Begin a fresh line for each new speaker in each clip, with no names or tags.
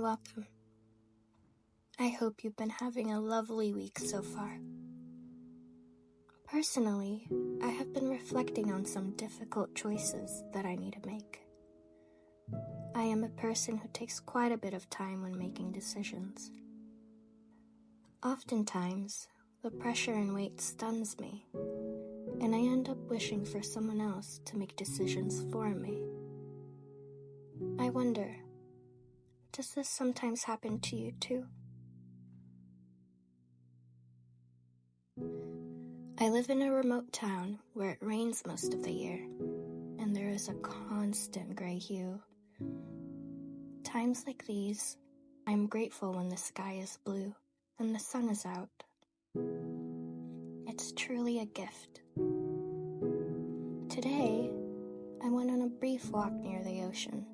welcome. I hope you've been having a lovely week so far. Personally, I have been reflecting on some difficult choices that I need to make. I am a person who takes quite a bit of time when making decisions. Oftentimes, the pressure and weight stuns me, and I end up wishing for someone else to make decisions for me. I wonder, does this sometimes happen to you too? I live in a remote town where it rains most of the year, and there is a constant gray hue. Times like these, I'm grateful when the sky is blue and the sun is out. It's truly a gift. Today, I went on a brief walk near the ocean.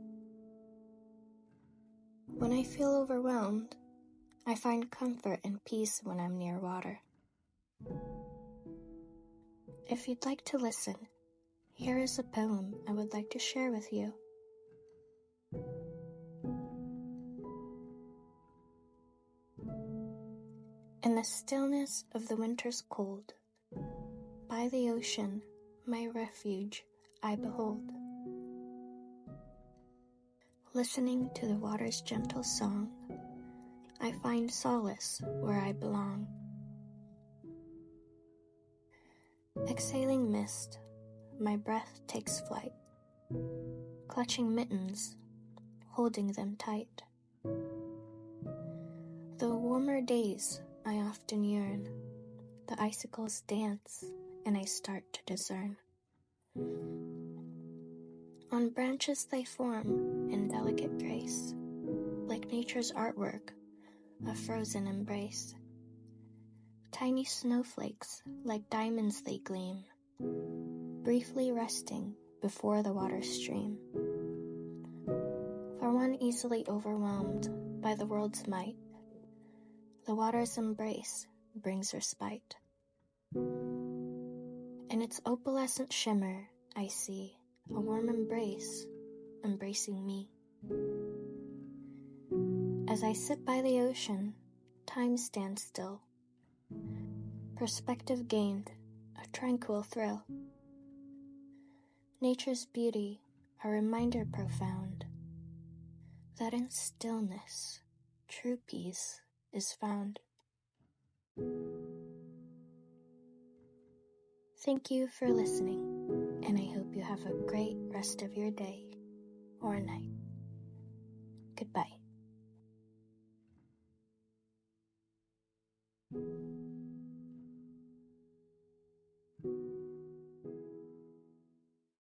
When I feel overwhelmed, I find comfort and peace when I'm near water. If you'd like to listen, here is a poem I would like to share with you. In the stillness of the winter's cold, by the ocean, my refuge I behold. Listening to the water's gentle song, I find solace where I belong. Exhaling mist, my breath takes flight, clutching mittens, holding them tight. Though warmer days I often yearn, the icicles dance and I start to discern. On branches they form in delicate grace, like nature's artwork, a frozen embrace. Tiny snowflakes, like diamonds they gleam, briefly resting before the water stream. For one easily overwhelmed by the world's might, the water's embrace brings respite. In its opalescent shimmer, I see a warm embrace embracing me. As I sit by the ocean, time stands still. Perspective gained, a tranquil thrill. Nature's beauty, a reminder profound, that in stillness, true peace is found. Thank you for listening, and I hope you have a great rest of your day or night. Goodbye.